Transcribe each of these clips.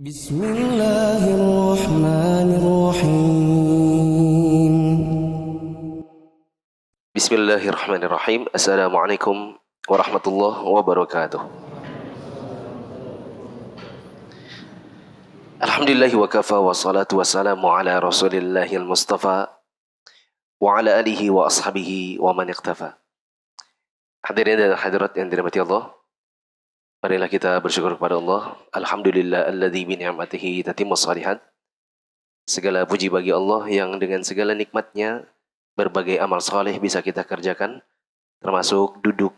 Bismillahirrahmanirrahim. Bismillahirrahmanirrahim. Assalamualaikum warahmatullahi wabarakatuh. Alhamdulillahi wa kafa wa salatu wassalamu ala rasulillahil mustafa wa ala alihi wa ashabihi wa man iqtafa. Hadirin dan hadirat yang dirahmati Allah, marilah kita bersyukur kepada Allah. Alhamdulillah alladzi bi ni'matihi tatimmus shalihat. Segala puji bagi Allah yang dengan segala nikmatnya berbagai amal saleh bisa kita kerjakan, termasuk duduk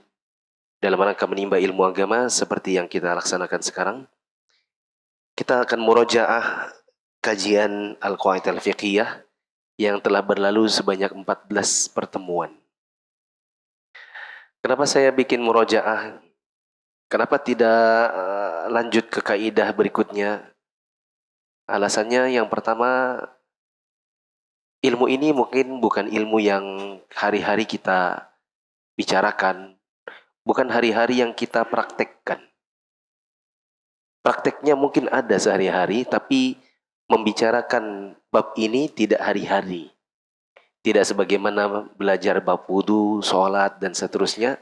dalam rangka menimba ilmu agama seperti yang kita laksanakan sekarang. Kita akan murojaah kajian Al-Qawaid Al-Fiqhiyah yang telah berlalu sebanyak 14 pertemuan. Kenapa saya bikin murojaah? Kenapa tidak lanjut ke kaidah berikutnya? Alasannya yang pertama, ilmu ini mungkin bukan ilmu yang hari-hari kita bicarakan, bukan hari-hari yang kita praktekkan. Prakteknya mungkin ada sehari-hari, tapi membicarakan bab ini tidak hari-hari. Tidak sebagaimana belajar bab wudu, sholat, dan seterusnya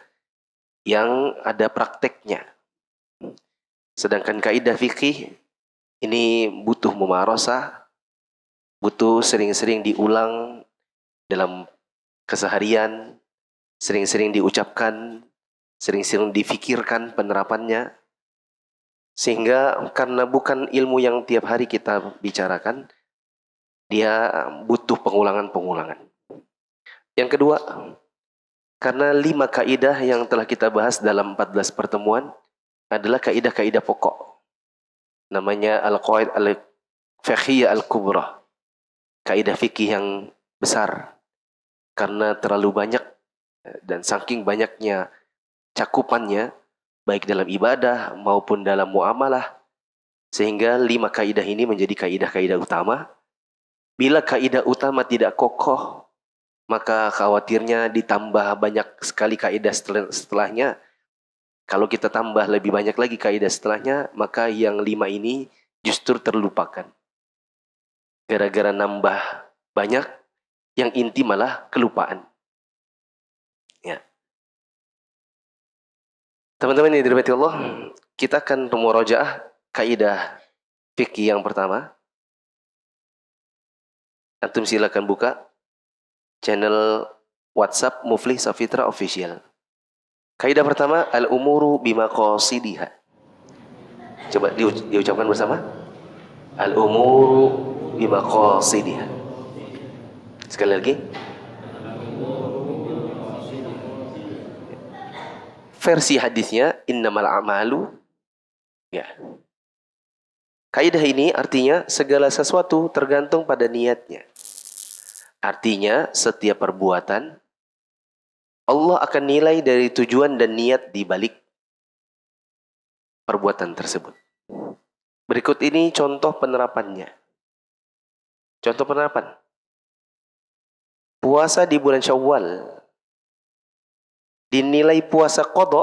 yang ada prakteknya. Sedangkan kaidah fikih ini butuh mumarasah, butuh sering-sering diulang dalam keseharian, sering-sering diucapkan, sering-sering difikirkan penerapannya. Sehingga karena bukan ilmu yang tiap hari kita bicarakan, dia butuh pengulangan-pengulangan. Yang kedua, karena 5 kaidah yang telah kita bahas dalam 14 pertemuan adalah kaidah-kaidah pokok. Namanya Al-Qawaid Al-Fiqhiyah Al-Kubra. Kaidah fikih yang besar. Karena terlalu banyak dan saking banyaknya cakupannya, baik dalam ibadah maupun dalam muamalah, sehingga 5 kaidah ini menjadi kaidah-kaidah utama. Bila kaidah utama tidak kokoh, maka khawatirnya ditambah banyak sekali kaidah setelahnya. Kalau kita tambah lebih banyak lagi kaidah setelahnya, maka yang 5 ini justru terlupakan. Gara-gara nambah banyak, yang inti malah kelupaan. Ya. Teman-teman yang dirahmati Allah, kita akan memurojaah kaidah fikih yang pertama. Antum silakan buka channel WhatsApp Muflih Safitra Official. Kaidah pertama, al-umuru bimaqasidiha. Coba diucapkan bersama. Al-umuru bimaqasidiha. Sekali lagi. Versi hadisnya innamal a'malu, ya. Kaidah ini artinya segala sesuatu tergantung pada niatnya. Artinya setiap perbuatan Allah akan nilai dari tujuan dan niat di balik perbuatan tersebut. Berikut ini contoh penerapannya. Contoh penerapan. Puasa di bulan Syawal dinilai puasa qadha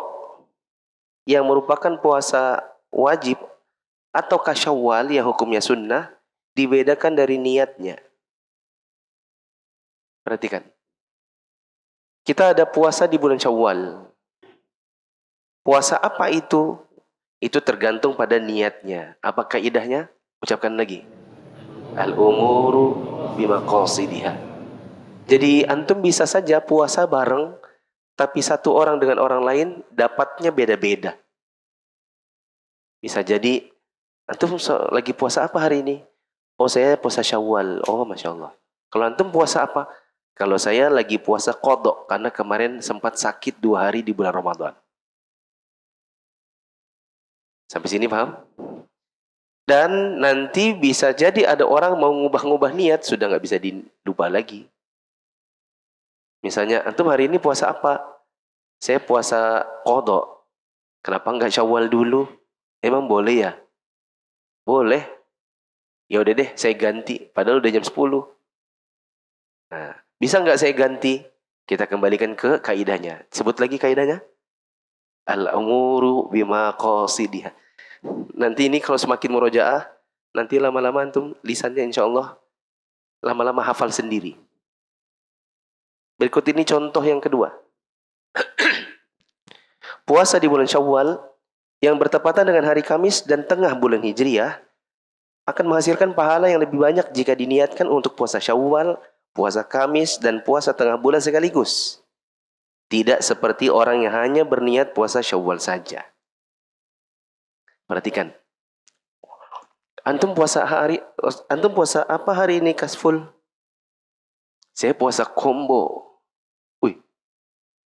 yang merupakan puasa wajib atau Syawal yang hukumnya sunnah, dibedakan dari niatnya. Perhatikan. Kita ada puasa di bulan Syawal. Puasa apa itu? Itu tergantung pada niatnya. Apa kaidahnya? Ucapkan lagi. Al-umuru bimaqasidiha. Jadi antum bisa saja puasa bareng, tapi satu orang dengan orang lain dapatnya beda-beda. Bisa jadi, antum lagi puasa apa hari ini? Oh, saya puasa Syawal. Oh, Masya Allah. Kalau antum puasa apa? Kalau saya lagi puasa qadha, karena kemarin sempat sakit 2 hari di bulan Ramadan. Sampai sini paham? Dan nanti bisa jadi ada orang mau ngubah-ngubah niat, sudah nggak bisa dilupa lagi. Misalnya, antum hari ini puasa apa? Saya puasa qadha. Kenapa nggak Syawal dulu? Emang boleh ya? Boleh. Ya udah deh, saya ganti. Padahal udah jam 10. Nah, bisa nggak saya ganti? Kita kembalikan ke kaidahnya. Sebut lagi kaidahnya. Al-umuru bimaqasidiha. Nanti ini kalau semakin murojaah, Nanti lama-lama antum lisannya insya Allah lama-lama hafal sendiri. Berikut ini contoh yang kedua. Puasa di bulan Syawal yang bertepatan dengan hari Kamis dan tengah bulan Hijriah akan menghasilkan pahala yang lebih banyak jika diniatkan untuk puasa Syawal, puasa Kamis, dan puasa tengah bulan sekaligus. Tidak seperti orang yang hanya berniat puasa Syawal saja. Perhatikan. Antum puasa apa hari ini Kasful? Saya puasa combo. Wih,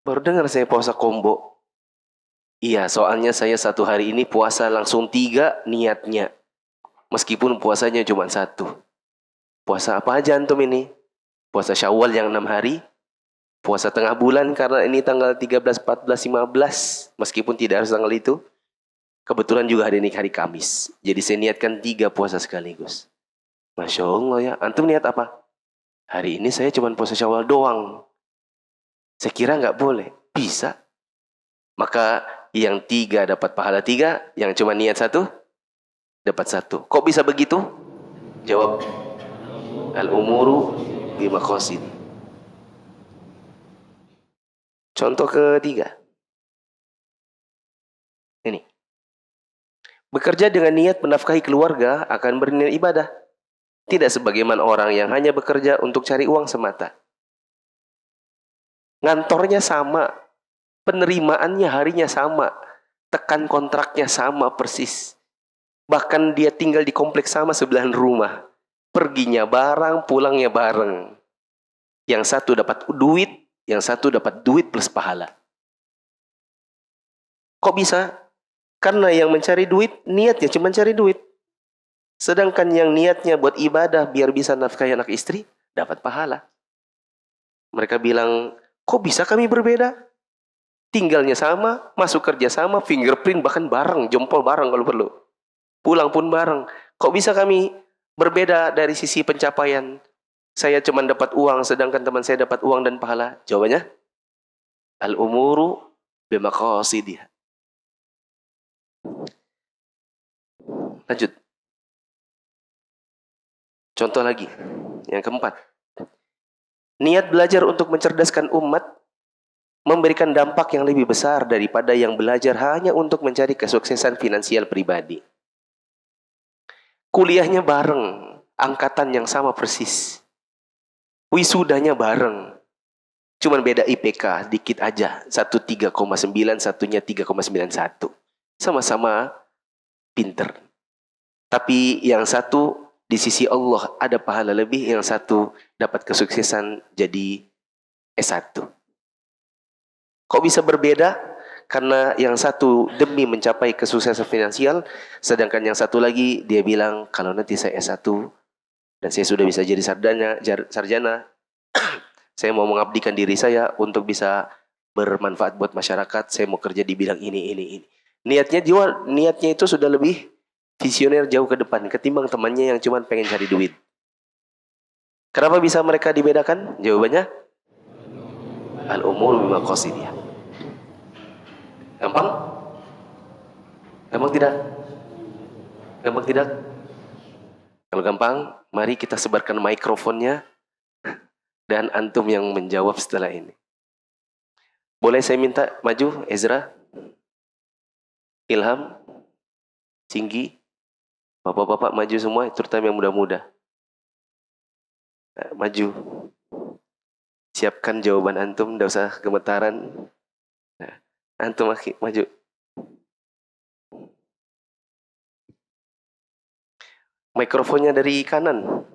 baru dengar saya puasa combo. Iya, soalnya saya satu hari ini puasa langsung 3 niatnya. Meskipun puasanya cuma 1. Puasa apa aja antum ini? Puasa Syawal yang 6 hari. Puasa tengah bulan karena ini tanggal 13, 14, 15. Meskipun tidak harus tanggal itu. Kebetulan juga hari ini hari Kamis. Jadi saya niatkan 3 puasa sekaligus. Masya Allah ya. Antum niat apa? Hari ini saya cuma puasa Syawal doang. Saya kira nggak boleh. Bisa. Maka yang 3 dapat pahala 3, yang cuma niat 1 dapat 1. Kok bisa begitu? Jawab. Al-umuru bimaqasid. Contoh ketiga. Ini. Bekerja dengan niat menafkahi keluarga akan bernilai ibadah. Tidak sebagaimana orang yang hanya bekerja untuk cari uang semata. Ngantornya sama, penerimaannya harinya sama, tekan kontraknya sama persis. Bahkan dia tinggal di kompleks sama sebelahan rumah. Perginya bareng, pulangnya bareng. Yang satu dapat duit, yang satu dapat duit plus pahala. Kok bisa? Karena yang mencari duit, niatnya cuma cari duit. Sedangkan yang niatnya buat ibadah biar bisa nafkahi anak istri, dapat pahala. Mereka bilang, kok bisa kami berbeda? Tinggalnya sama, masuk kerja sama, fingerprint bahkan bareng, jempol bareng kalau perlu. Pulang pun bareng. Kok bisa kami berbeda dari sisi pencapaian? Saya cuma dapat uang, sedangkan teman saya dapat uang dan pahala. Jawabannya, al-umuru bimaqasidiha. Lanjut. Contoh lagi, yang keempat. Niat belajar untuk mencerdaskan umat memberikan dampak yang lebih besar daripada yang belajar hanya untuk mencari kesuksesan finansial pribadi. Kuliahnya bareng, angkatan yang sama persis. Wisudanya bareng. Cuman beda IPK dikit aja, satu 3,9, satunya 3,91. Sama-sama pinter. Tapi yang satu di sisi Allah ada pahala lebih, yang satu dapat kesuksesan jadi S1. Kok bisa berbeda? Karena yang satu demi mencapai kesuksesan finansial, sedangkan yang satu lagi dia bilang, kalau nanti saya S1 dan saya sudah bisa jadi sarjana, saya mau mengabdikan diri saya untuk bisa bermanfaat buat masyarakat, saya mau kerja di bidang ini. Niatnya itu sudah lebih visioner jauh ke depan ketimbang temannya yang cuma pengen cari duit. Kenapa bisa mereka dibedakan? Jawabannya al-umur bimaqasidiyah. Gampang? Gampang tidak? Gampang tidak? Kalau gampang, mari kita sebarkan mikrofonnya dan antum yang menjawab setelah ini. Boleh saya minta maju Ezra, Ilham, Cinggi, bapak-bapak maju semua, terutama yang muda-muda. Maju. Siapkan jawaban antum, tidak usah gemetaran. Antum maju. Mikrofonnya dari kanan.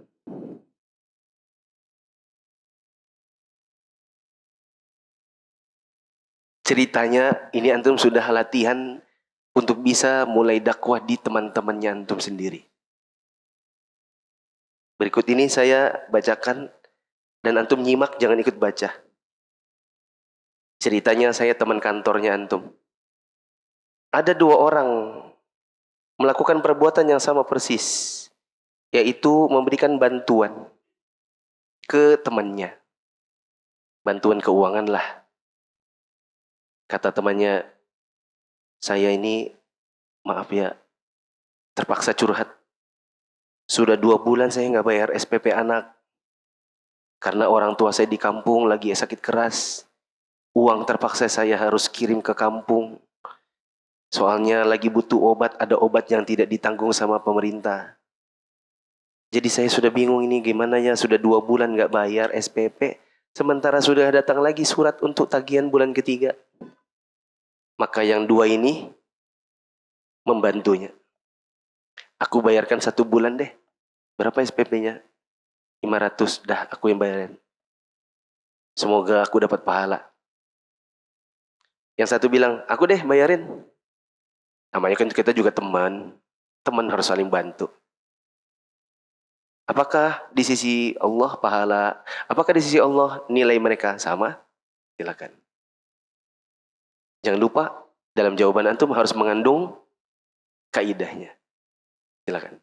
Ceritanya ini antum sudah latihan untuk bisa mulai dakwah di teman-temannya antum sendiri. Berikut ini saya bacakan dan antum nyimak, jangan ikut baca. Ceritanya saya teman kantornya antum. Ada 2 orang melakukan perbuatan yang sama persis, yaitu memberikan bantuan ke temannya. Bantuan keuangan lah. Kata temannya, saya ini maaf ya, terpaksa curhat. Sudah 2 bulan saya nggak bayar SPP anak. Karena orang tua saya di kampung lagi sakit keras. Uang terpaksa saya harus kirim ke kampung. Soalnya lagi butuh obat, ada obat yang tidak ditanggung sama pemerintah. Jadi saya sudah bingung ini gimana ya, sudah 2 bulan nggak bayar SPP. Sementara sudah datang lagi surat untuk tagihan bulan ketiga. Maka yang 2 ini membantunya. Aku bayarkan 1 bulan deh. Berapa SPP-nya? 500, dah aku yang bayarin. Semoga aku dapat pahala. Yang satu bilang, aku deh bayarin. Namanya kan kita juga teman. Teman harus saling bantu. Apakah di sisi Allah pahala? Apakah di sisi Allah nilai mereka sama? Silakan. Jangan lupa dalam jawaban antum harus mengandung kaidahnya. Silakan.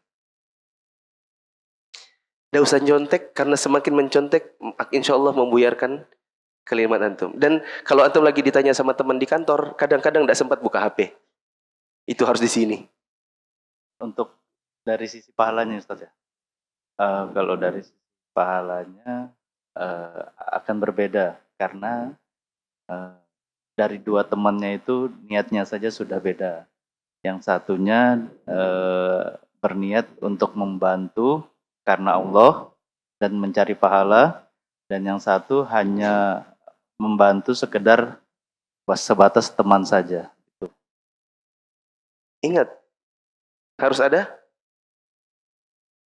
Tidak usah nyontek, karena semakin mencontek insya Allah membuyarkan kalimat antum. Dan kalau antum lagi ditanya sama teman di kantor, kadang-kadang tidak sempat buka HP. Itu harus di sini. Untuk dari sisi pahalanya Ustaz ya. Kalau dari sisi pahalanya akan berbeda karena dari 2 temannya itu niatnya saja sudah beda. Yang satunya berniat untuk membantu karena Allah dan mencari pahala, dan yang satu hanya membantu sekedar sebatas teman saja. Ingat, harus ada.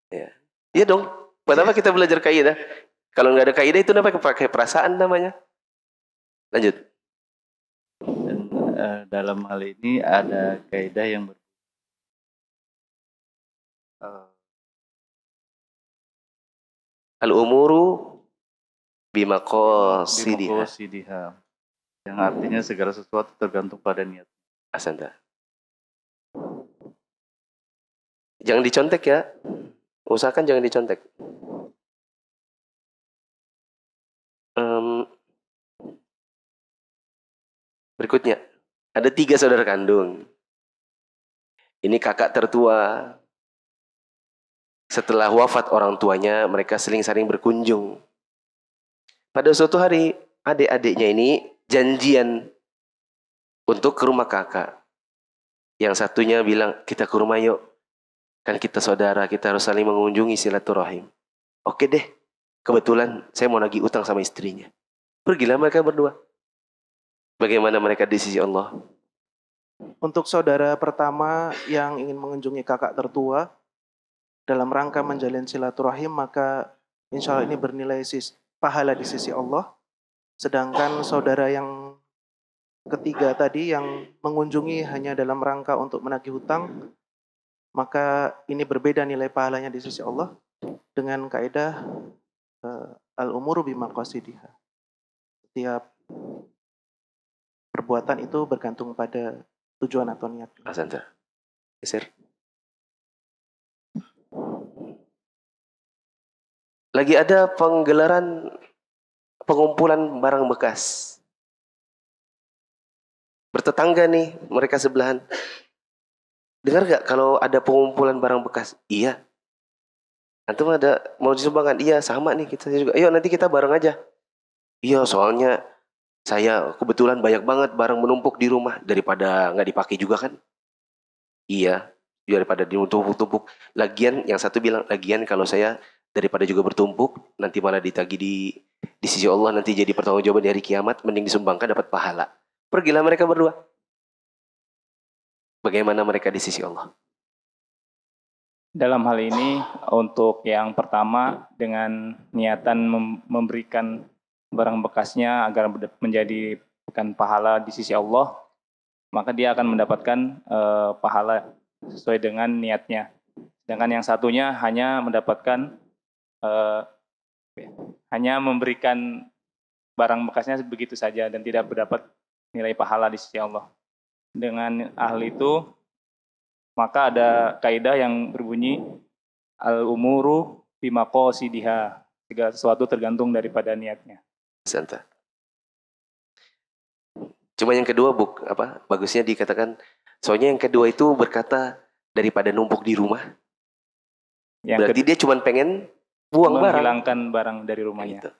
Ya, iya dong. Kenapa kita belajar kaidah? Kalau nggak ada kaidah itu namanya pakai perasaan namanya. Lanjut. Dan dalam hal ini ada kaidah yang Al-umuru bimaqasidiha. Yang artinya segala sesuatu tergantung pada niat. Asanta. Jangan dicontek ya. Usahakan jangan dicontek. Berikutnya, ada 3 saudara kandung. Ini kakak tertua. Setelah wafat orang tuanya, mereka saling berkunjung. Pada suatu hari, adik-adiknya ini janjian untuk ke rumah kakak. Yang satunya bilang, kita ke rumah yuk. Kan kita saudara, kita harus saling mengunjungi silaturahim. Oke deh, kebetulan saya mau nagih utang sama istrinya. Pergilah mereka berdua. Bagaimana mereka di sisi Allah? Untuk saudara pertama yang ingin mengunjungi kakak tertua dalam rangka menjalin silaturahim, maka insya Allah ini bernilai pahala di sisi Allah. Sedangkan saudara yang ketiga tadi yang mengunjungi hanya dalam rangka untuk menagih hutang, maka ini berbeda nilai pahalanya di sisi Allah dengan kaidah al-umuru bimaqasidiha. Setiap perbuatan itu bergantung pada tujuan atau niat. Asanta. Geser. Lagi ada penggelaran pengumpulan barang bekas. Bertetangga nih, mereka sebelahan. Dengar gak kalau ada pengumpulan barang bekas? Iya. Antum ada mau disumbangkan? Iya, sama nih kita juga. Ayo nanti kita bareng aja. Iya, soalnya saya kebetulan banyak banget barang menumpuk di rumah, daripada nggak dipakai juga kan. Iya, daripada ditumpuk-tumpuk. Lagian yang satu bilang, lagian kalau saya daripada juga bertumpuk, nanti malah ditagih di sisi Allah, nanti jadi pertanggungjawaban di hari kiamat, mending disumbangkan dapat pahala. Pergilah mereka berdua. Bagaimana mereka di sisi Allah? Dalam hal ini untuk yang pertama dengan niatan memberikan barang bekasnya agar menjadi pahala di sisi Allah, maka dia akan mendapatkan pahala sesuai dengan niatnya. Sedangkan yang satunya hanya mendapatkan hanya memberikan barang bekasnya begitu saja dan tidak mendapat nilai pahala di sisi Allah. Dengan ahli itu maka ada kaidah yang berbunyi al-umuru bimaqasidiha. Segala sesuatu tergantung daripada niatnya. Santa. Cuma yang kedua bagusnya dikatakan, soalnya yang kedua itu berkata daripada numpuk di rumah. Berarti dia cuma pengen buang barang. menghilangkan barang dari rumahnya. Gitu.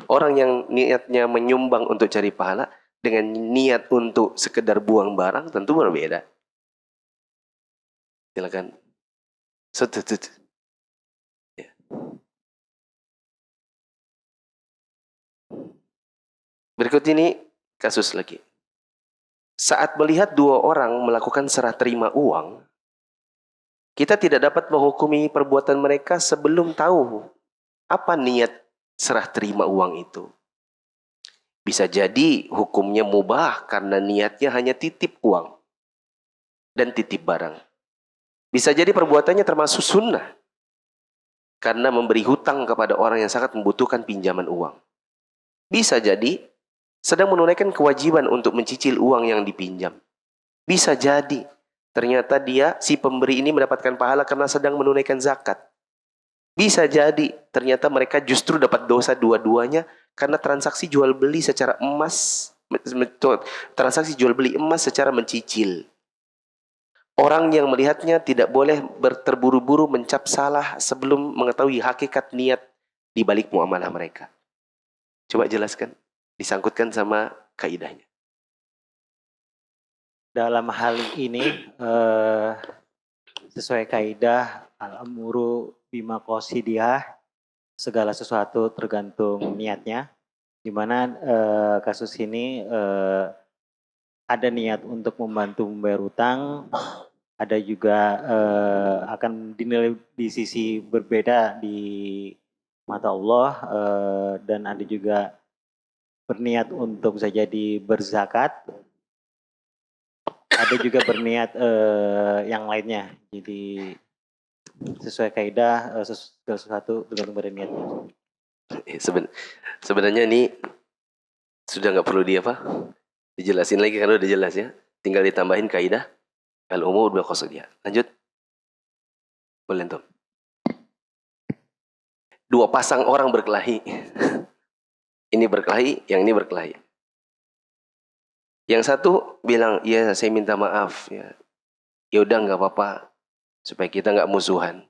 Orang yang niatnya menyumbang untuk cari pahala dengan niat untuk sekedar buang barang tentu berbeda. Silakan. Ya. Berikut ini kasus lagi. Saat melihat dua orang melakukan serah terima uang, kita tidak dapat menghukumi perbuatan mereka sebelum tahu apa niat serah terima uang itu. Bisa jadi hukumnya mubah karena niatnya hanya titip uang dan titip barang. Bisa jadi perbuatannya termasuk sunnah karena memberi hutang kepada orang yang sangat membutuhkan pinjaman uang. Bisa jadi sedang menunaikan kewajiban untuk mencicil uang yang dipinjam. Bisa jadi ternyata dia, si pemberi ini mendapatkan pahala karena sedang menunaikan zakat. Bisa jadi ternyata mereka justru dapat dosa dua-duanya karena transaksi jual beli secara emas, transaksi jual beli emas secara mencicil. Orang yang melihatnya tidak boleh terburu-buru mencap salah sebelum mengetahui hakikat niat di balik muamalah mereka. Coba jelaskan, disangkutkan sama kaidahnya. Dalam hal ini sesuai kaidah al-amuru bima qasidiyah, segala sesuatu tergantung niatnya, di mana kasus ini ada niat untuk membantu membayar utang, ada juga akan dinilai di sisi berbeda di mata Allah, dan ada juga berniat untuk bisa jadi berzakat, ada juga berniat yang lainnya. Jadi sesuai kaidah segala sesuatu tergantung pada niatnya. Sebenarnya ini sudah nggak perlu dijelasin lagi karena udah jelas ya. Tinggal ditambahin kaidah al-umur bil qasidiyah. Lanjut. Boleh Tom. Dua pasang orang berkelahi. Ini berkelahi, yang ini berkelahi. Yang satu bilang, iya saya minta maaf. Ya udah nggak apa-apa, supaya kita nggak musuhan.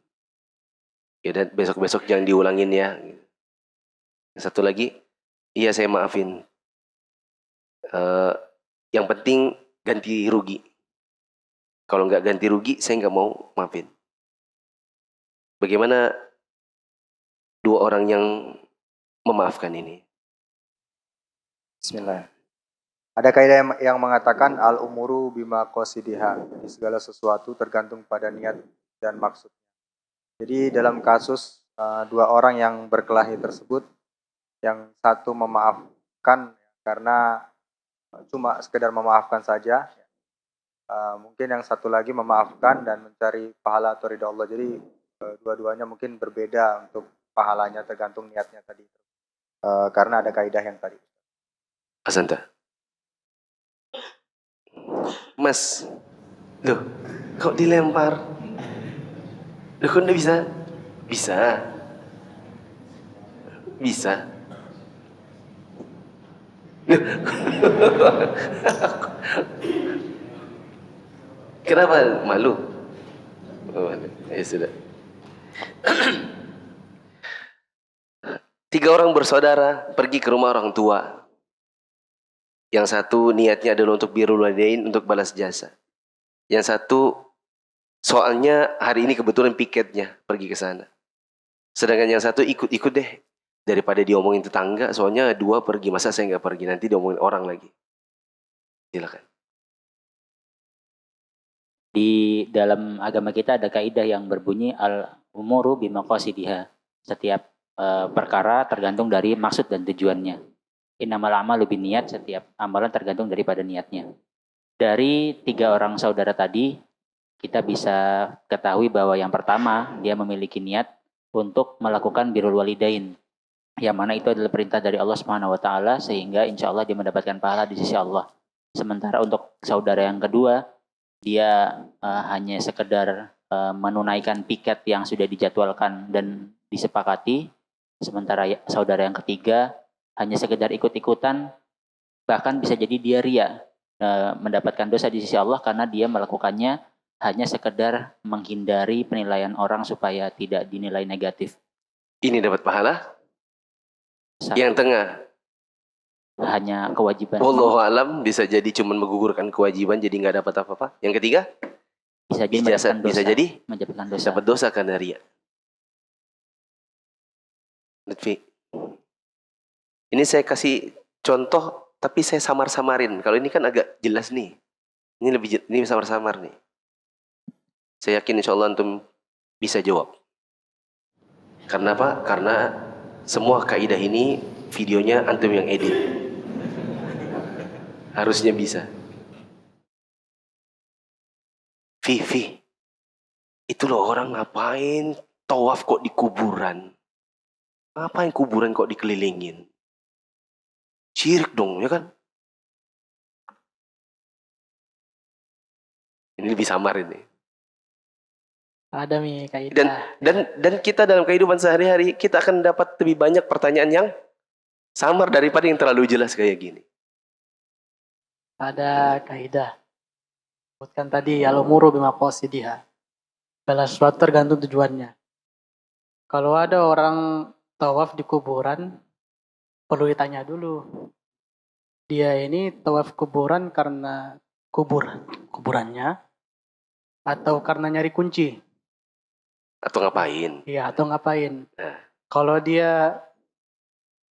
Ya udah besok-besok jangan diulangin ya. Yang satu lagi, iya saya maafin. Yang penting ganti rugi. Kalau nggak ganti rugi, saya nggak mau maafin. Bagaimana dua orang yang memaafkan ini? Bismillah. Ada kaidah yang mengatakan al-umuru bima qasidiha. Jadi segala sesuatu tergantung pada niat dan maksud. Jadi dalam kasus dua orang yang berkelahi tersebut, yang satu memaafkan karena cuma sekedar memaafkan saja, mungkin yang satu lagi memaafkan dan mencari pahala atau ridha Allah. Jadi dua-duanya mungkin berbeda untuk pahalanya tergantung niatnya tadi. Karena ada kaidah yang tadi. Asanta. Mas, loh, kok dilempar? Loh, kok bisa? Bisa. Bisa. Kenapa malu? Oh, ya sudah. Tiga orang bersaudara pergi ke rumah orang tua. Yang satu niatnya adalah untuk birrul walidain, untuk balas jasa. Yang satu soalnya hari ini kebetulan piketnya pergi ke sana. Sedangkan yang satu ikut deh. Daripada diomongin tetangga, soalnya dua pergi, masa saya nggak pergi, nanti diomongin orang lagi. Silakan. Di dalam agama kita ada kaidah yang berbunyi al-umuru bima qasidiha. Setiap perkara tergantung dari maksud dan tujuannya. Innamal a'malu binniyat, setiap amalan tergantung daripada niatnya. Dari tiga orang saudara tadi, kita bisa ketahui bahwa yang pertama, dia memiliki niat untuk melakukan birrul walidain. Yang mana itu adalah perintah dari Allah Subhanahu wa taala, sehingga insya Allah dia mendapatkan pahala di sisi Allah. Sementara untuk saudara yang kedua, dia hanya sekedar menunaikan piket yang sudah dijadwalkan dan disepakati. Sementara saudara yang ketiga hanya sekedar ikut-ikutan, bahkan bisa jadi dia ria, mendapatkan dosa di sisi Allah karena dia melakukannya hanya sekedar menghindari penilaian orang supaya tidak dinilai negatif. Ini dapat pahala. Satu, Yang tengah, hanya kewajiban. wallahu alam, bisa jadi cuma menggugurkan kewajiban jadi nggak dapat apa-apa. Yang ketiga, Bisa jadi mendapatkan dosa. bisa jadi Mendapatkan dosa. dapat dosa karena ria. Lutfi, ini saya kasih contoh, tapi saya samar-samarin. Kalau ini kan agak jelas nih. Ini samar-samar nih. Saya yakin insya Allah antum bisa jawab. Karena apa? Karena semua kaidah ini videonya antum yang edit. Harusnya bisa. Fi, itu loh orang ngapain tawaf kok di kuburan? Ngapain kuburan kok dikelilingin? Syirik dong, ya kan? Ini lebih samar ini. Ada mi kaidah. Dan kita dalam kehidupan sehari-hari kita akan dapat lebih banyak pertanyaan yang samar daripada yang terlalu jelas kayak gini. Ada kaidah. Sebutkan tadi al-umuru bimaqasidiha. Segala sesuatu tergantung tujuannya. Kalau ada orang tawaf di kuburan, perlu ditanya dulu. Dia ini tawaf kuburan karena kuburannya atau karena nyari kunci? Atau ngapain? Iya, atau ngapain? Nah. Kalau dia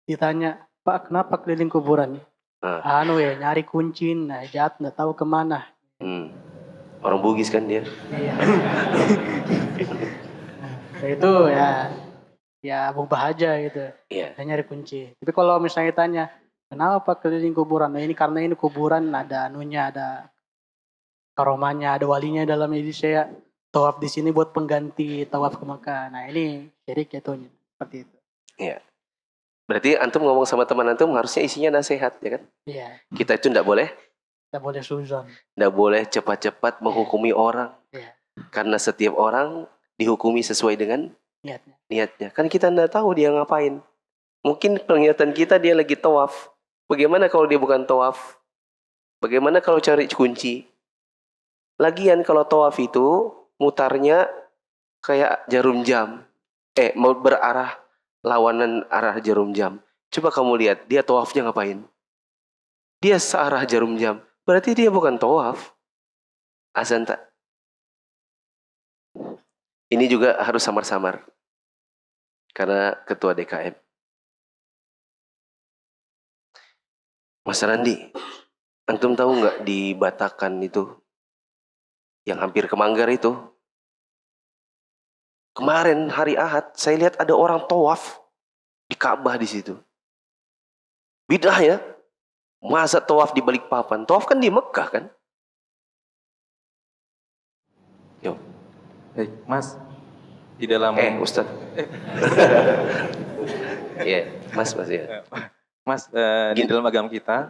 ditanya, Pak, kenapa keliling kuburan? Nyari kunci, jat, nggak tahu kemana. Orang Bugis kan dia. Iya. Nah, itu ya mubah aja gitu. Iya. Dia nyari kunci. Tapi kalau misalnya tanya, kenapa Pak keliling kuburan? Nah, ini karena ini kuburan ada anunya, ada karomanya, ada walinya dalam. Jadi saya tawaf di sini buat pengganti tawaf ke Makkah. Nah, ini syirik jatuhnya. Seperti itu. Iya. Berarti antum ngomong sama teman antum harusnya isinya nasihat, ya kan? Iya. Kita itu tidak boleh Suzon. tidak boleh cepat-cepat menghukumi orang. Iya. Karena setiap orang dihukumi sesuai dengan niatnya. Kan kita tidak tahu dia ngapain. Mungkin penglihatan kita dia lagi tawaf. Bagaimana kalau dia bukan tawaf? Bagaimana kalau cari kunci? Lagian kalau tawaf itu mutarnya kayak jarum jam. Mau berarah lawanan arah jarum jam. Coba kamu lihat, dia tawafnya ngapain? Dia searah jarum jam. Berarti dia bukan tawaf. Azan tak? Ini juga harus samar-samar. Karena ketua DKM. Mas Randi, antum tahu nggak di Batakan itu, yang hampir ke Manggar itu, kemarin hari Ahad, saya lihat ada orang tawaf di Ka'bah di situ. Bid'ah ya. Masa tawaf di Balikpapan? Tawaf kan di Mekah kan? Yo. Hey, Mas, di dalam Ustaz. Iya, Mas ya. Mas, di dalam agama kita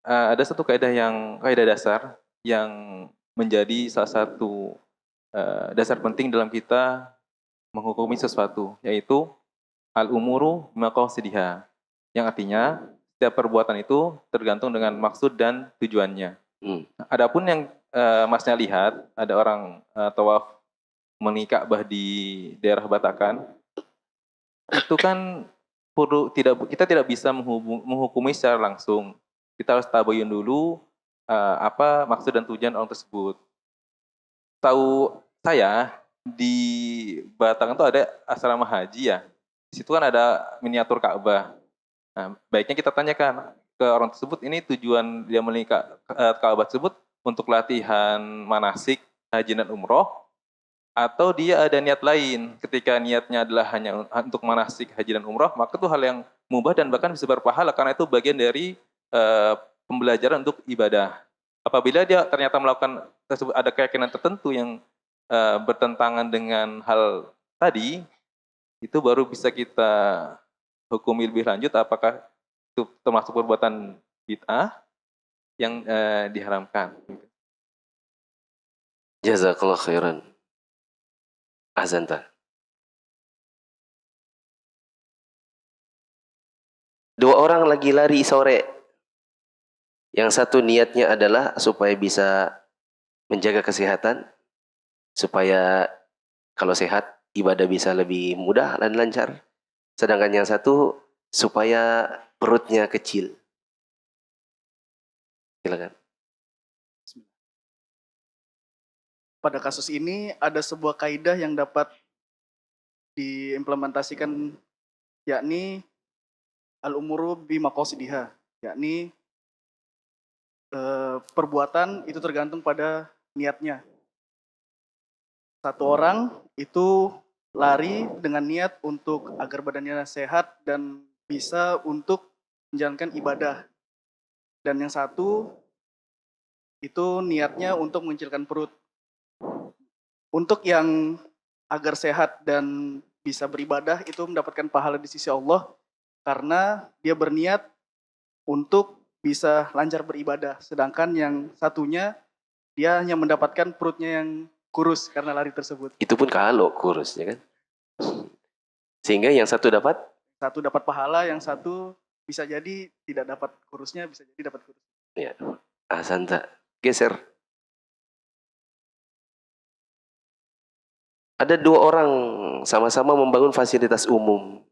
ada satu kaidah dasar yang menjadi salah satu dasar penting dalam kita menghukumi sesuatu, yaitu al-umuru bimaqasidiha, yang artinya setiap perbuatan itu tergantung dengan maksud dan tujuannya. Adapun yang Masnya lihat ada orang tawaf mengenai Ka'bah di daerah Batakan, itu kan kita tidak bisa menghukumi secara langsung. Kita harus tabayun dulu apa maksud dan tujuan orang tersebut. Tahu saya di Batangan itu ada asrama haji ya. Di situ kan ada miniatur Ka'bah. Nah, baiknya kita tanyakan ke orang tersebut, ini tujuan dia mengenai Ka'bah tersebut untuk latihan manasik haji dan umroh, atau dia ada niat lain. Ketika niatnya adalah hanya untuk manasik haji dan umroh, maka itu hal yang mubah dan bahkan bisa berpahala karena itu bagian dari pembelajaran untuk ibadah. Apabila dia ternyata melakukan tersebut ada keyakinan tertentu yang bertentangan dengan hal tadi, itu baru bisa kita hukumi lebih lanjut apakah itu termasuk perbuatan bid'ah yang diharamkan. Jazakallah khairan. Azanta. Dua orang lagi lari sore. Yang satu niatnya adalah supaya bisa menjaga kesehatan supaya kalau sehat ibadah bisa lebih mudah dan lancar. Sedangkan yang satu supaya perutnya kecil. Silakan. Pada kasus ini ada sebuah kaidah yang dapat diimplementasikan, yakni al-umuru bimaqasidiha, yakni perbuatan itu tergantung pada niatnya. Satu orang itu lari dengan niat untuk agar badannya sehat dan bisa untuk menjalankan ibadah. Dan yang satu itu niatnya untuk mengecilkan perut. Untuk yang agar sehat dan bisa beribadah itu mendapatkan pahala di sisi Allah karena dia berniat untuk bisa lancar beribadah. Sedangkan yang satunya dia hanya mendapatkan perutnya yang kurus karena lari tersebut. Itu pun kalau kurus, ya kan? Sehingga yang satu dapat? Satu dapat pahala, yang satu bisa jadi tidak dapat kurusnya, bisa jadi dapat kurus. Ya, Ahsanta. Geser. Ada dua orang sama-sama membangun fasilitas umum.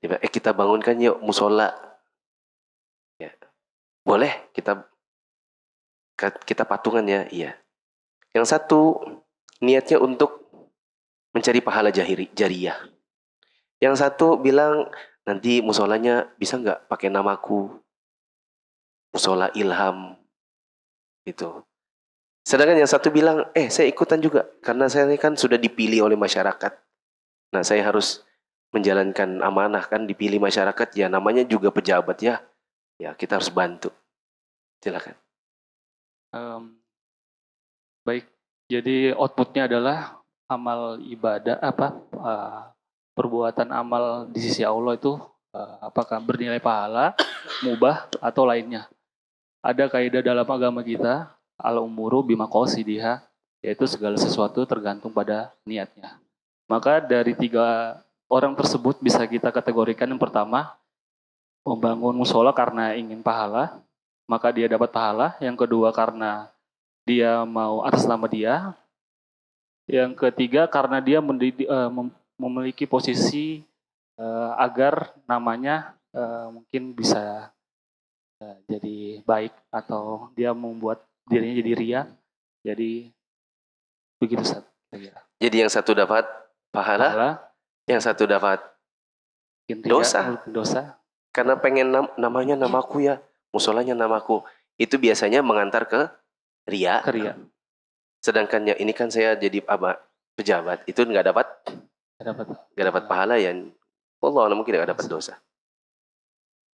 Kita bangunkan yuk musola. Ya. Boleh kita patungan ya, iya. Yang satu niatnya untuk mencari pahala jariyah. Yang satu bilang nanti musolanya bisa nggak pakai namaku, musola ilham, itu. Sedangkan yang satu bilang, saya ikutan juga karena saya kan sudah dipilih oleh masyarakat. Nah saya harus menjalankan amanah kan, dipilih masyarakat ya, namanya juga pejabat ya. Ya kita harus bantu. Silakan. Baik, jadi outputnya adalah amal ibadah perbuatan amal di sisi Allah itu apakah bernilai pahala, mubah atau lainnya. Ada kaidah dalam agama kita, al-umuru bimaqasidiha, yaitu segala sesuatu tergantung pada niatnya. Maka dari 3 orang tersebut bisa kita kategorikan. Yang pertama, membangun musola karena ingin pahala, maka dia dapat pahala. Yang kedua, karena dia mau atas nama dia. Yang ketiga, karena dia memiliki posisi agar namanya mungkin bisa jadi baik, atau dia membuat dirinya jadi ria. Jadi begitu Ustaz. Jadi yang satu dapat pahala, yang satu dapat dosa. Karena pengen namanya namaku ya, musolanya namaku. Itu biasanya mengantar ke ria. Sedangkan ini kan saya jadi pejabat, itu nggak dapat pahala ya. Allah mungkin nggak dapat dosa.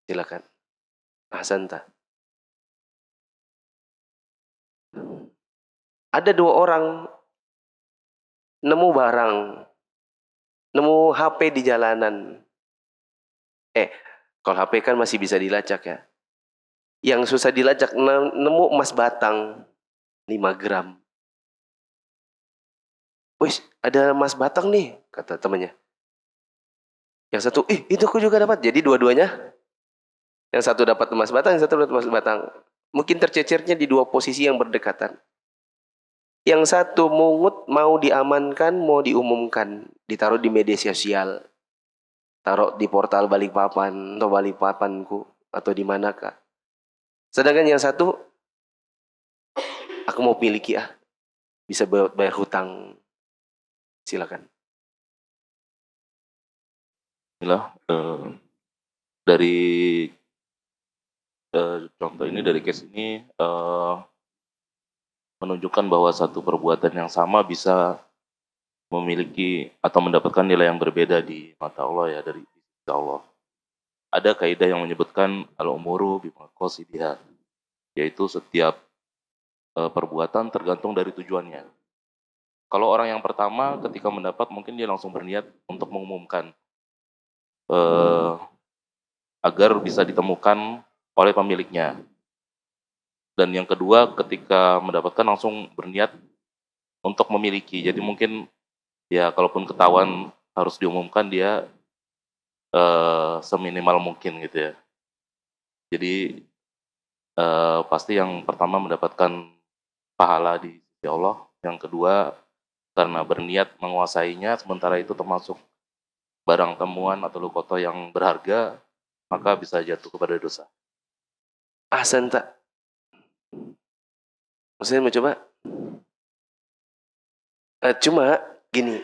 Silakan. Ahsanta. Ada 2 orang nemu barang, nemu HP di jalanan. Kalau HP kan masih bisa dilacak ya. Yang susah dilacak, nemu emas batang 5 gram. Wih, ada emas batang nih, kata temannya. Yang satu, itu aku juga dapat. Jadi dua-duanya, yang satu dapat emas batang, yang satu dapat emas batang. Mungkin tercecernya di 2 posisi yang berdekatan. Yang satu mungut, mau diamankan, mau diumumkan, ditaruh di media sosial, taruh di portal Balikpapan atau Balikpapanku atau di manakah. Sedangkan yang satu, aku mau miliki bisa bayar hutang. Silakan. Dari contoh ini, dari case ini menunjukkan bahwa satu perbuatan yang sama bisa memiliki atau mendapatkan nilai yang berbeda di mata Allah ya, dari sisi Allah. Ada kaidah yang menyebutkan al-umuru bimaqasidiha, yaitu setiap perbuatan tergantung dari tujuannya. Kalau orang yang pertama ketika mendapat mungkin dia langsung berniat untuk mengumumkan agar bisa ditemukan oleh pemiliknya. Dan yang kedua ketika mendapatkan langsung berniat untuk memiliki. Jadi mungkin ya kalaupun ketahuan harus diumumkan, dia seminimal mungkin gitu ya. Jadi pasti yang pertama mendapatkan pahala di sisi Allah. Yang kedua, karena berniat menguasainya, sementara itu termasuk barang temuan atau lukoto yang berharga, maka bisa jatuh kepada dosa. Ahsan tak? Maksudnya mau coba? Cuma gini,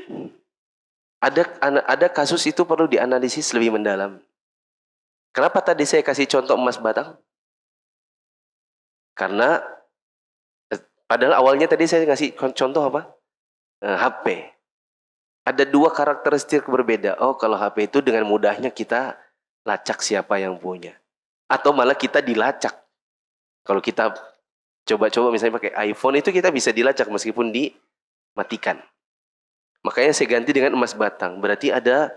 ada kasus itu perlu dianalisis lebih mendalam. Kenapa tadi saya kasih contoh emas batang? Karena padahal awalnya tadi saya ngasih contoh apa? HP. Ada dua karakteristik berbeda. Oh, kalau HP itu dengan mudahnya kita lacak siapa yang punya. Atau malah kita dilacak. Kalau kita coba-coba misalnya pakai iPhone itu kita bisa dilacak meskipun dimatikan. Makanya saya ganti dengan emas batang. Berarti ada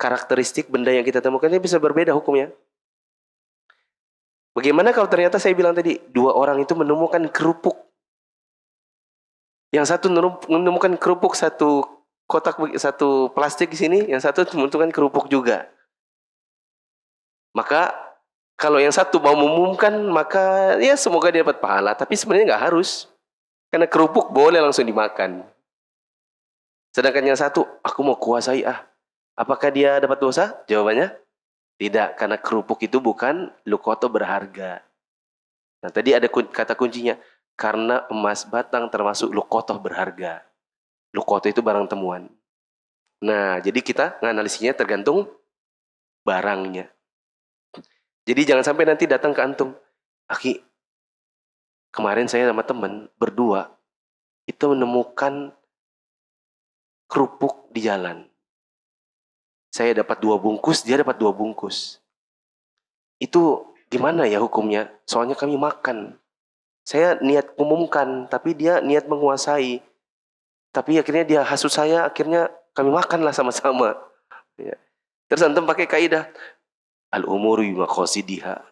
karakteristik benda yang kita temukan yang bisa berbeda hukumnya. Bagaimana kalau ternyata saya bilang tadi, dua orang itu menemukan kerupuk. Yang satu menemukan kerupuk satu kotak, satu plastik di sini, yang satu menemukan kerupuk juga. Maka kalau yang satu mau mengumumkan, maka ya semoga dia dapat pahala. Tapi sebenarnya nggak harus. Karena kerupuk boleh langsung dimakan. Sedangkan yang satu, aku mau kuasai Apakah dia dapat dosa? Jawabannya, tidak. Karena kerupuk itu bukan lukoto berharga. Nah tadi ada kata kuncinya. Karena emas batang termasuk lukoto berharga. Lukoto itu barang temuan. Nah jadi kita nganalisinya tergantung barangnya. Jadi jangan sampai nanti datang ke antum. Aki, kemarin saya sama teman berdua itu menemukan kerupuk di jalan. Saya dapat 2 bungkus, dia dapat 2 bungkus. Itu gimana ya hukumnya? Soalnya kami makan. Saya niat umumkan, tapi dia niat menguasai. Tapi akhirnya dia hasut saya, akhirnya kami makanlah sama-sama. Ya. Terus antum pakai kaidah al-umuru bimaqasidiha.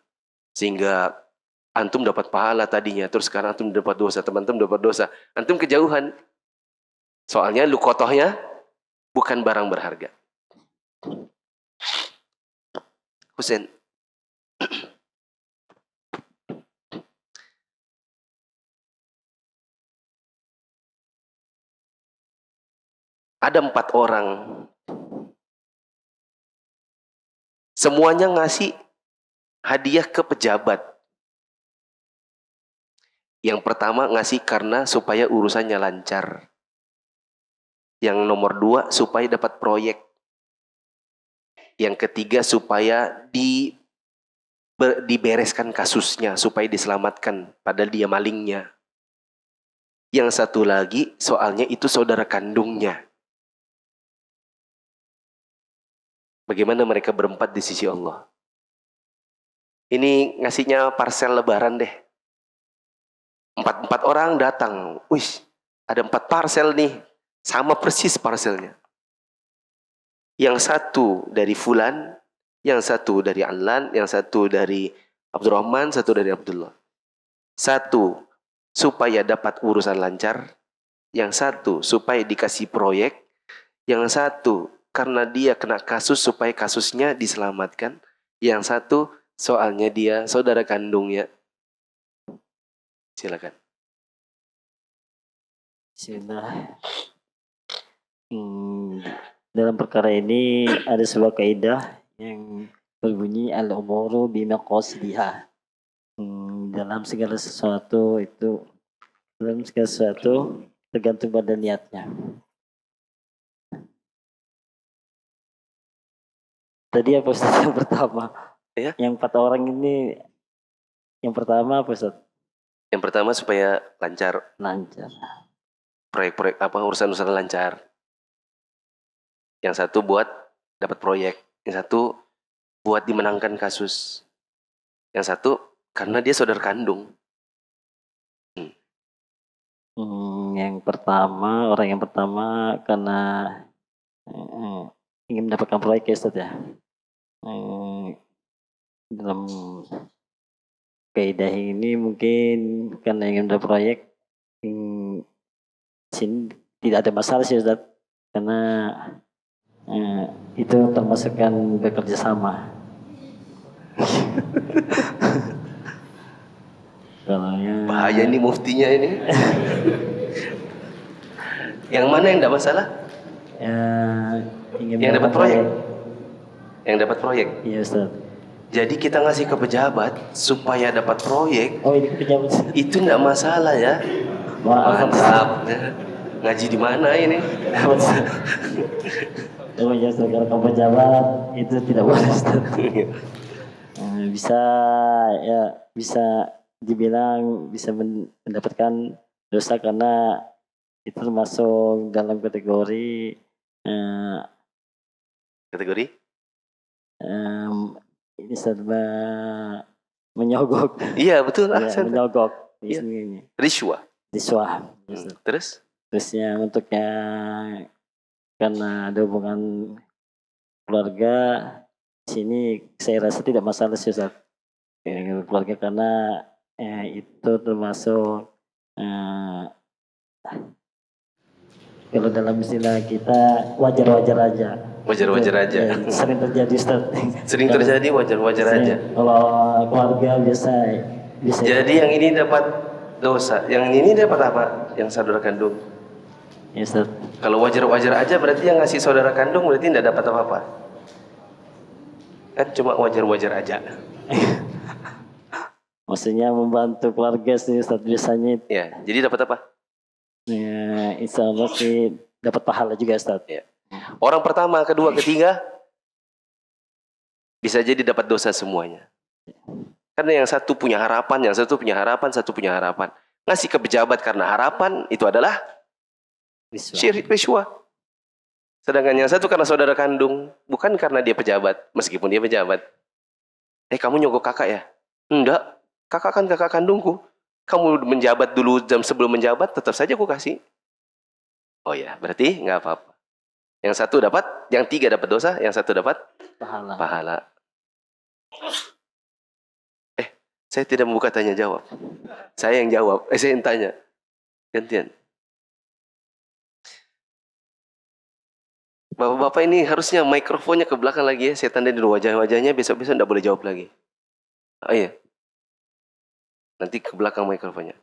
Sehingga antum dapat pahala tadinya, terus sekarang antum dapat dosa, teman-teman dapat dosa. Antum kejauhan. Soalnya lukotohnya bukan barang berharga. Husein. Ada 4 orang. Semuanya ngasih hadiah ke pejabat. Yang pertama ngasih karena supaya urusannya lancar. Yang nomor 2 supaya dapat proyek. Yang ketiga supaya dibereskan kasusnya, supaya diselamatkan, padahal dia malingnya. Yang satu lagi soalnya itu saudara kandungnya. Bagaimana mereka berempat di sisi Allah? Ini ngasihnya parcel lebaran deh. 4 orang datang. Wih, ada 4 parcel nih. Sama persis parcelnya. Yang satu dari Fulan, yang satu dari Anlan, yang satu dari Abdurrahman, satu dari Abdullah. Satu, supaya dapat urusan lancar. Yang satu, supaya dikasih proyek. Yang satu, karena dia kena kasus supaya kasusnya diselamatkan. Yang satu, soalnya dia saudara kandungnya. Silakan. Bismillah. Dalam perkara ini ada sebuah kaidah yang berbunyi al-umuru bimaqasidiha. Dalam segala sesuatu tergantung pada niatnya. Tadi apa Ustaz yang pertama? Ya? Yang 4 orang ini, yang pertama apa Ustaz? Yang pertama supaya lancar. Lancar. Proyek-proyek urusan-urusan lancar. Yang satu buat dapat proyek. Yang satu buat dimenangkan kasus. Yang satu karena dia saudara kandung. Orang yang pertama karena ingin mendapatkan proyek ya Ustaz ya. Dalam kaidah ini mungkin karena ingin mendapatkan proyek, sini tidak ada masalah sih Ustaz. Karena itu termasukkan bekerja sama. Kalau yang Bahaya ini muftinya ini. Yang mana yang tidak masalah? ingin Yang dapat proyek. Yang dapat proyek. Iya Ustaz. Jadi kita ngasih ke pejabat supaya dapat proyek. Oh ini ke pejabat. Itu tidak masalah ya. Mantap. Ngaji di mana ini? Kalau ke pejabat itu tidak boleh Ustaz. Bisa ya bisa dibilang bisa mendapatkan dosa karena itu termasuk dalam kategori kategori ini serba menyogok. Iya betul lah. Ya, menyogok. Iya. Riswah. Terusnya untuk yang karena ada hubungan keluarga sini saya rasa tidak masalah sih Ustaz. Keluarga karena itu termasuk kalau dalam istilah kita wajar-wajar aja. Wajar-wajar aja. Ya, sering terjadi Ustaz. Sering terjadi wajar-wajar aja. Kalau keluarga bisa. Jadi yang ini dapat dosa, yang ini dapat apa? Yang saudara kandung. Ya Ustaz. Kalau wajar-wajar aja berarti yang ngasih saudara kandung berarti tidak dapat apa-apa. Kan cuma wajar-wajar aja. Maksudnya membantu keluarga sih Ustaz biasanya. Ya, jadi dapat apa? Ya, insya Allah sih dapat pahala juga Ustaz. Ya. Orang pertama, kedua, ketiga bisa jadi dapat dosa semuanya. Karena yang satu punya harapan, yang satu punya harapan, satu punya harapan. Ngasih ke pejabat karena harapan itu adalah syirik riswah. Sedangkan yang satu karena saudara kandung, bukan karena dia pejabat, meskipun dia pejabat. Kamu nyogok kakak ya? Enggak, kakak kan kakak kandungku. Kamu menjabat dulu jam sebelum menjabat, tetap saja aku kasih. Oh ya, berarti nggak apa-apa. Yang satu dapat, yang tiga dapat dosa, yang satu dapat pahala. Saya tidak membuka tanya jawab. Saya yang jawab, saya yang tanya. Gantian. Bapak-bapak ini harusnya mikrofonnya ke belakang lagi ya. Saya tandain dulu wajah-wajahnya, besok-besok tidak boleh jawab lagi. Oh iya. Nanti ke belakang mikrofonnya.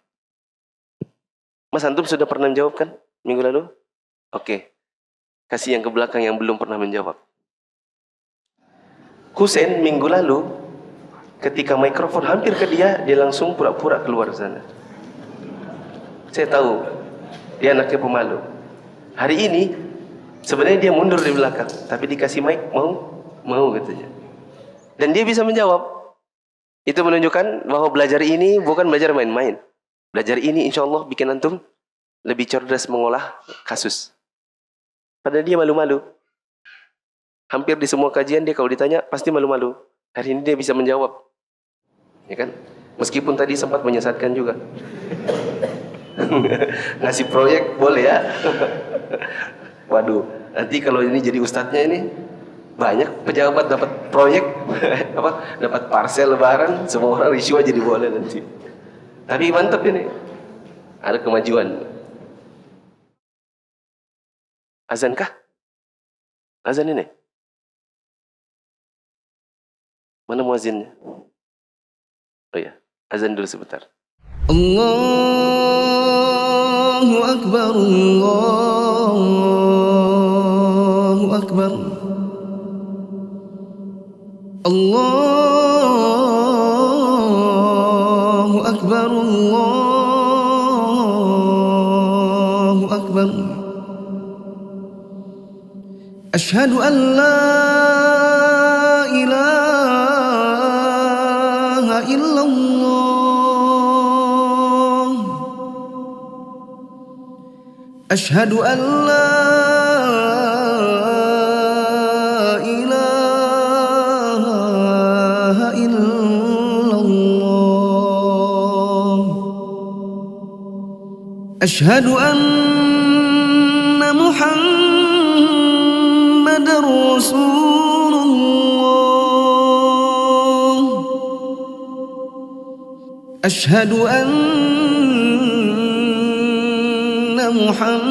Mas Antum sudah pernah menjawab kan minggu lalu? Oke. Kasih yang ke belakang yang belum pernah menjawab. Husein minggu lalu ketika mikrofon hampir ke dia langsung pura-pura keluar sana. Saya tahu dia anaknya pemalu. Hari ini sebenarnya dia mundur di belakang, tapi dikasih mic mau katanya. Dan dia bisa menjawab. Itu menunjukkan bahwa belajar ini bukan belajar main-main. Belajar ini insya Allah bikin antum lebih cerdas mengolah kasus. Padahal dia malu-malu. Hampir di semua kajian dia kalau ditanya pasti malu-malu. Hari ini dia bisa menjawab. Ya kan? Meskipun tadi sempat menyesatkan juga. Ngasih proyek boleh ya. Waduh, nanti kalau ini jadi ustadznya ini banyak pejabat dapat proyek dapat parcel lebaran, semua orang riswa jadi boleh nanti. Tapi mantap ini, ada kemajuan. Azan kah? Azan ini? Mana muazzinnya? Oh ya, azan dulu sebentar. Allahu Akbar, Allahu Akbar. Allahu Akbar, Allahu Akbar. Asyhadu an la ilaha illallah. Asyhadu an la أشهد أن محمد رسول الله. أشهد أن محمد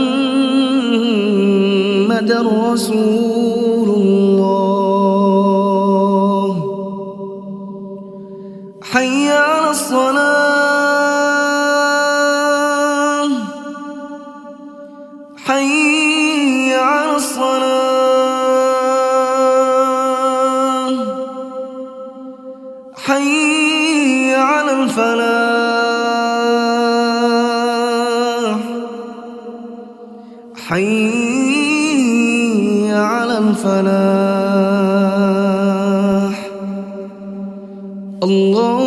رسول الله. حي على الصلاة. الفلاح حي على الفلاح الله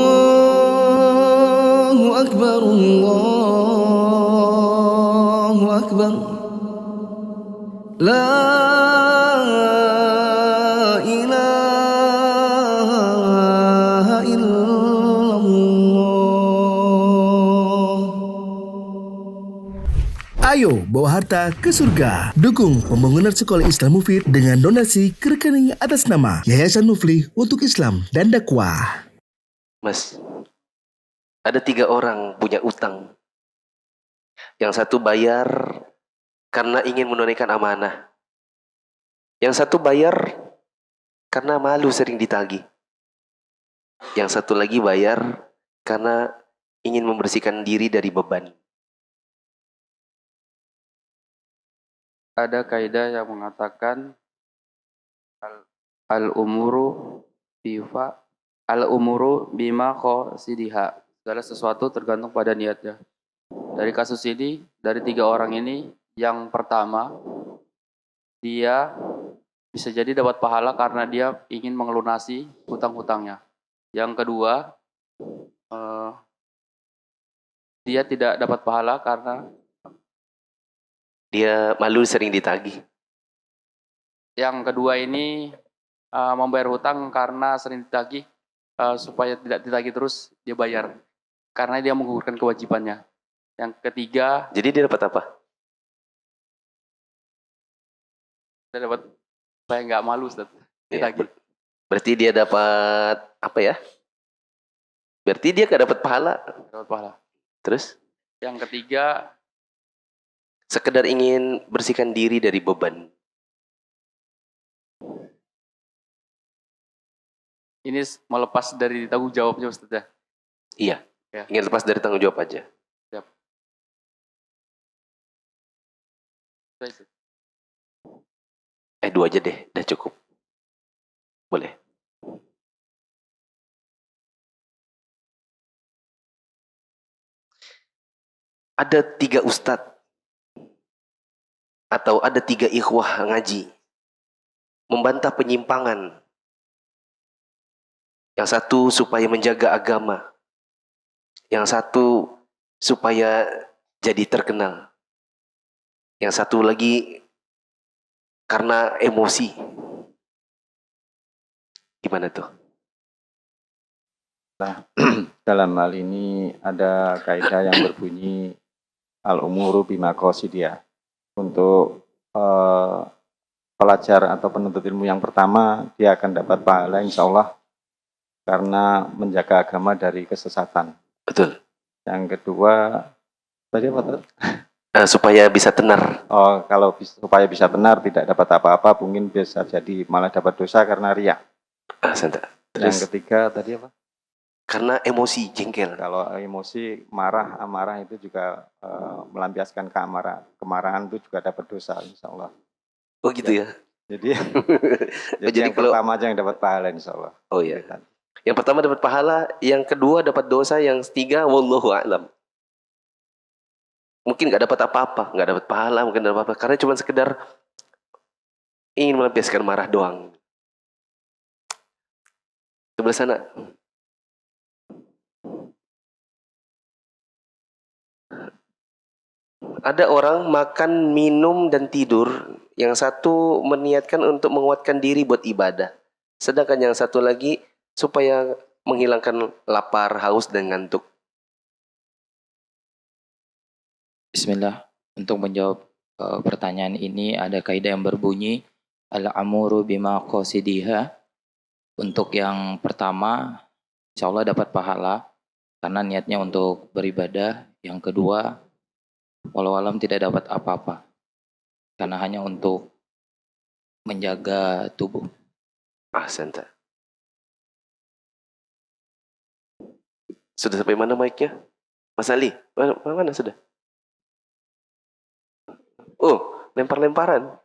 أكبر الله أكبر لا إله إلا Ayo bawa harta ke surga. Dukung pembangunan sekolah Islam Mufid dengan donasi ke rekening atas nama Yayasan Muflih untuk Islam dan Dakwah. Mas, ada 3 orang punya utang. Yang satu bayar karena ingin menunaikan amanah. Yang satu bayar karena malu sering ditagih. Yang satu lagi bayar karena ingin membersihkan diri dari beban. Ada kaidah yang mengatakan al-umuru bima qasidiha. Segala sesuatu tergantung pada niatnya. Dari kasus ini, dari 3 orang ini, yang pertama, dia bisa jadi dapat pahala karena dia ingin melunasi hutang-hutangnya. Yang kedua, dia tidak dapat pahala karena dia malu sering ditagih. Yang kedua ini membayar hutang karena sering ditagih, supaya tidak ditagih terus dia bayar karena dia menggugurkan kewajibannya. Yang ketiga, jadi dia dapat apa? Dia dapat supaya nggak malu, Ustaz. Ditagih. Berarti dia dapat apa ya? Berarti dia nggak dapat pahala. Dapat pahala. Terus? Yang ketiga, sekedar ingin bersihkan diri dari beban. Ini melepas dari tanggung jawabnya, Ustaz ya? Iya. Ya. Ingin lepas dari tanggung jawab aja. Siap. Dua aja deh, udah cukup. Boleh. Ada 3 ustadz atau ada 3 ikhwah ngaji membantah penyimpangan. Yang satu supaya menjaga agama, yang satu supaya jadi terkenal, yang satu lagi karena emosi. Gimana tuh? Nah, dalam hal ini ada kaidah yang berbunyi al-umuru bima qasidiha. Untuk pelajar atau penuntut ilmu yang pertama, dia akan dapat pahala insya Allah karena menjaga agama dari kesesatan. Betul. Yang kedua, tadi apa? Supaya bisa tenar. Oh, kalau supaya bisa benar, tidak dapat apa-apa, mungkin bisa jadi malah dapat dosa karena riya. Yang ketiga tadi apa? Karena emosi, jengkel. Kalau emosi, amarah itu juga melampiaskan kemarahan itu juga dapat dosa, insya Allah. Oh gitu ya? Jadi, jadi yang pertama aja yang dapat pahala, insya Allah. Oh iya. Yang pertama dapat pahala, yang kedua dapat dosa, yang ketiga wallahu a'lam. Mungkin nggak dapat apa-apa, nggak dapat pahala, mungkin dapat apa-apa, karena cuma sekedar ingin melampiaskan marah doang. Sebelah sana. Ada orang makan, minum, dan tidur. Yang satu meniatkan untuk menguatkan diri buat ibadah. Sedangkan yang satu lagi supaya menghilangkan lapar, haus, dan ngantuk. Bismillah. Untuk menjawab pertanyaan ini ada kaidah yang berbunyi al-amuru bima qasidiha. Untuk yang pertama, insya Allah dapat pahala karena niatnya untuk beribadah. Yang kedua, walau alam tidak dapat apa-apa karena hanya untuk menjaga tubuh. Ahsanta. Sudah sampai mana mic-nya? Mas Ali, mana sudah? Oh, lempar-lemparan.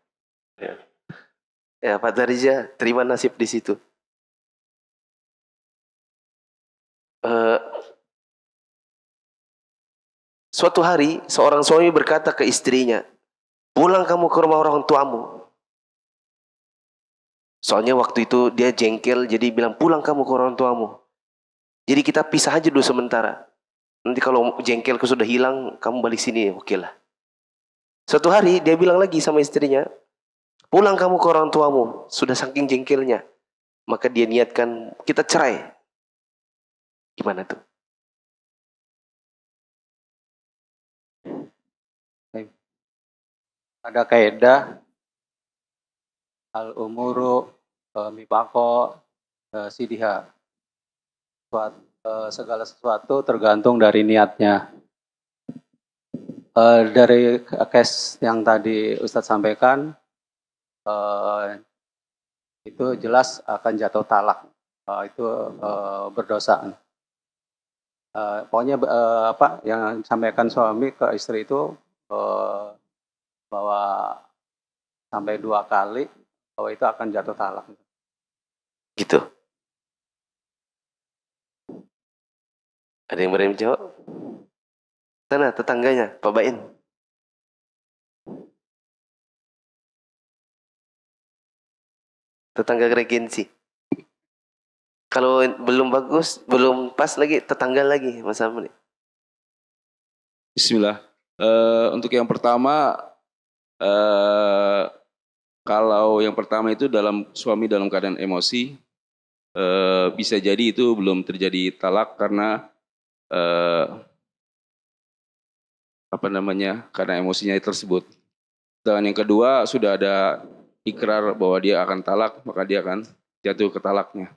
Ya, Pak Darija, terima nasib di situ. Suatu hari seorang suami berkata ke istrinya, pulang kamu ke rumah orang tuamu. Soalnya waktu itu dia jengkel, jadi bilang pulang kamu ke orang tuamu. Jadi kita pisah aja dulu sementara. Nanti kalau jengkelku sudah hilang, kamu balik sini, oke lah. Suatu hari dia bilang lagi sama istrinya, pulang kamu ke orang tuamu. Sudah saking jengkelnya. Maka dia niatkan, kita cerai. Gimana tuh? Ada kaidah al-umuru mibako sidiha. Segala sesuatu tergantung dari niatnya. Dari case yang tadi Ustadz sampaikan, itu jelas akan jatuh talak. Itu berdosa. Pokoknya apa yang disampaikan suami ke istri itu bahwa sampai 2 kali bahwa itu akan jatuh talak. Gitu. Ada yang berani jawab? Sana tetangganya, Pak Bain. Tetangga regensi. Kalau belum bagus, belum pas lagi, tetangga lagi, Mas Amri. Bismillah. Untuk yang pertama, kalau yang pertama itu suami dalam keadaan emosi, bisa jadi itu belum terjadi talak karena karena emosinya tersebut. Dan yang kedua, sudah ada ikrar bahwa dia akan talak, maka dia akan jatuh ke talaknya.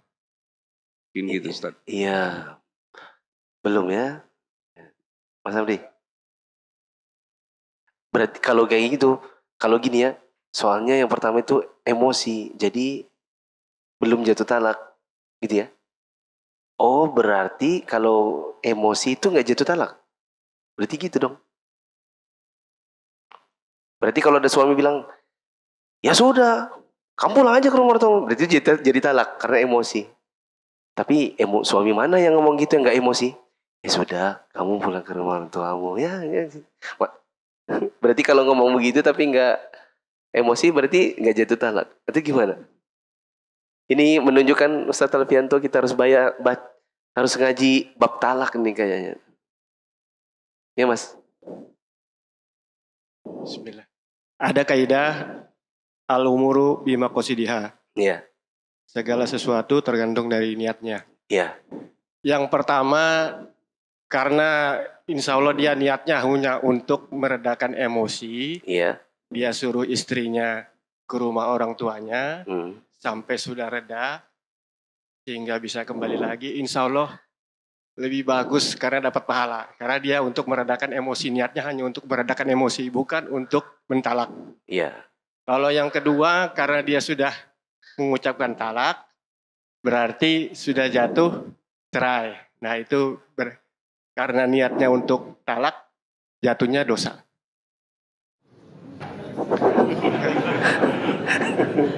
Mungkin gitu, Ustaz. Iya. Belum ya? Mas Amri. Berarti kalau kayak gitu, kalau gini ya, soalnya yang pertama itu emosi, jadi belum jatuh talak, gitu ya. Oh, berarti kalau emosi itu nggak jatuh talak. Berarti gitu dong. Berarti kalau ada suami bilang, ya sudah, kamu pulang aja ke rumah orang tua. Berarti jadi talak karena emosi. Tapi suami mana yang ngomong gitu yang nggak emosi? Ya sudah, kamu pulang ke rumah orang tuamu. Ya. Berarti kalau ngomong begitu tapi nggak emosi, berarti nggak jatuh talak. Itu gimana? Ini menunjukkan Ustadz Alfianto kita harus harus ngaji bab talak nih kayaknya. Ya Mas. Bismillah. Ada kaidah al-umuru bima qasidiha. Iya. Segala sesuatu tergantung dari niatnya. Iya. Yang pertama, karena insya Allah dia niatnya hanya untuk meredakan emosi. Iya. Dia suruh istrinya ke rumah orang tuanya sampai sudah reda sehingga bisa kembali lagi. Insya Allah lebih bagus karena dapat pahala. Karena dia untuk meredakan emosi, niatnya hanya untuk meredakan emosi, bukan untuk mentalak. Iya. Kalau yang kedua, karena dia sudah mengucapkan talak, berarti sudah jatuh cerai. Nah itu karena niatnya untuk talak, jatuhnya dosa.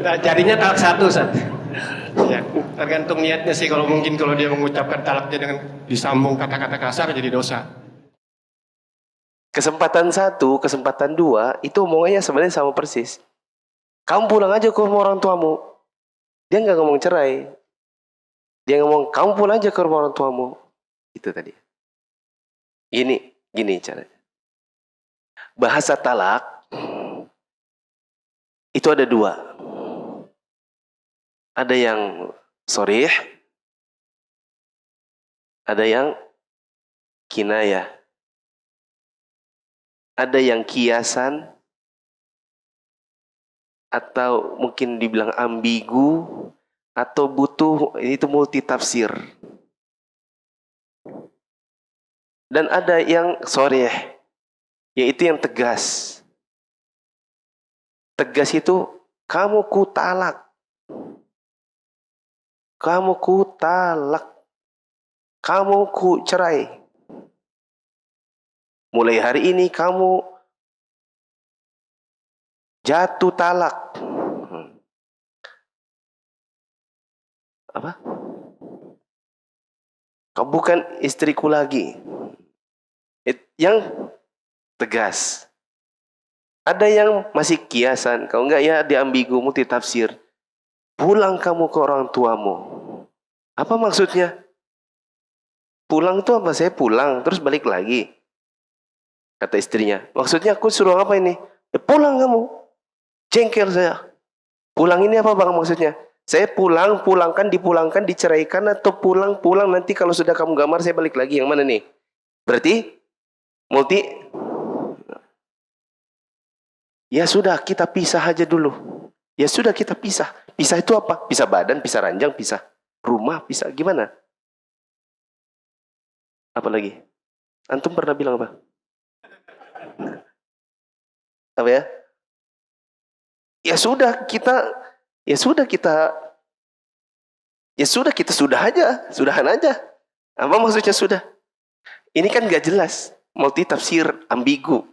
Nah, jadinya talak satu, Ustaz. Ya, tergantung niatnya sih. Kalau mungkin kalau dia mengucapkan talaknya dengan disambung kata-kata kasar jadi dosa. Kesempatan 1, kesempatan 2 itu omongannya sebenarnya sama persis. Kamu pulang aja ke rumah orang tuamu. Dia nggak ngomong cerai. Dia ngomong kamu pulang aja ke rumah orang tuamu. Itu tadi. Gini caranya. Bahasa talak itu ada 2. Ada yang sharih, ada yang kinayah. Ada yang kiasan, atau mungkin dibilang ambigu, atau butuh, itu multi tafsir. Dan ada yang sharih, yaitu yang tegas. Tegas itu, kamu ku talak. Kamu ku talak. Kamu ku cerai. Mulai hari ini kamu jatuh talak. Apa? Kau bukan istriku lagi. Yang tegas. Ada yang masih kiasan. Kalau enggak ya di ambigu multitafsir. Pulang kamu ke orang tuamu. Apa maksudnya? Pulang itu apa? Saya pulang terus balik lagi. Kata istrinya. Maksudnya aku suruh apa ini? Pulang kamu. Jengkel saya. Pulang ini apa bang maksudnya? Saya pulang, pulangkan, dipulangkan, diceraikan, atau pulang nanti kalau sudah kamu gambar saya balik lagi. Yang mana nih? Berarti multi. Ya sudah kita pisah aja dulu. Ya sudah kita pisah. Pisah itu apa? Pisah badan, pisah ranjang, pisah rumah, pisah gimana? Apa lagi? Antum pernah bilang apa? Apa ya? Ya sudah kita sudah aja, sudahan aja. Apa maksudnya sudah? Ini kan gak jelas, multi tafsir, ambigu.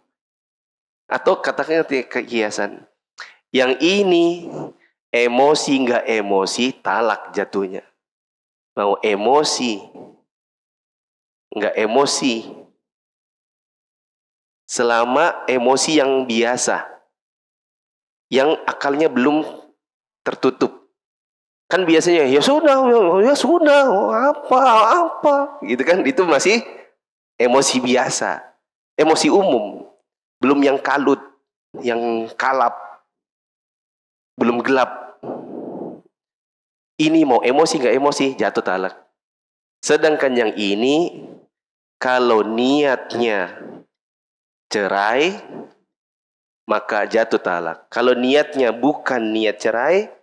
Atau katakannya kekiasan. Yang ini emosi nggak emosi, talak jatuhnya. Mau emosi, nggak emosi. Selama emosi yang biasa, yang akalnya belum tertutup. Kan biasanya ya sudah, apa, gitu kan? Itu masih emosi biasa, emosi umum, belum yang kalut, yang kalap, belum gelap. Ini mau emosi nggak emosi, jatuh talak. Sedangkan yang ini, kalau niatnya cerai, maka jatuh talak. Kalau niatnya bukan niat cerai,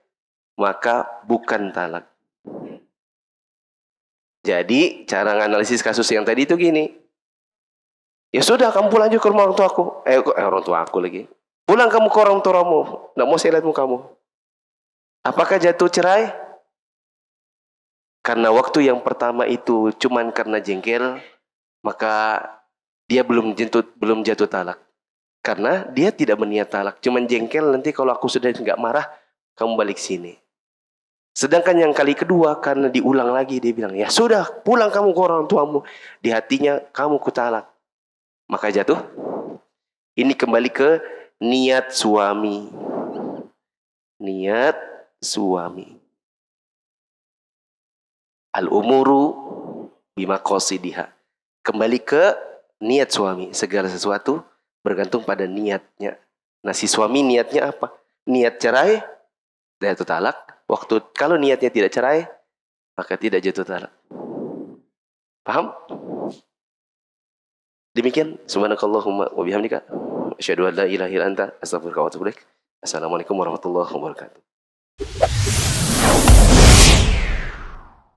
maka bukan talak. Jadi cara menganalisis kasus yang tadi itu gini. Ya sudah, kamu pulang aja ke rumah orang tua aku. Orang tua aku lagi. Pulang kamu ke orang tuamu. Nggak mau saya lihat mukamu. Apakah jatuh cerai? Karena waktu yang pertama itu cuman karena jengkel, maka dia belum jatuh talak. Karena dia tidak berniat talak, cuman jengkel, nanti kalau aku sudah nggak marah, kamu balik sini. Sedangkan yang kali kedua, karena diulang lagi, dia bilang, ya sudah, pulang kamu ke orang tuamu. Di hatinya, kamu kutalak. Maka jatuh. Ini kembali ke niat suami. Niat suami. Al-umuru bima qasidiha. Kembali ke niat suami. Segala sesuatu bergantung pada niatnya. Nah, si suami niatnya apa? Niat cerai, jatuh talak. Kalau niatnya tidak cerai, maka tidak jatuh talak. Paham? Demikian. Subhanakallahumma wa bihamdika asyhadu an la ilaha illa anta astaghfiruka wa atubu ilaik. Assalamualaikum warahmatullahi wabarakatuh.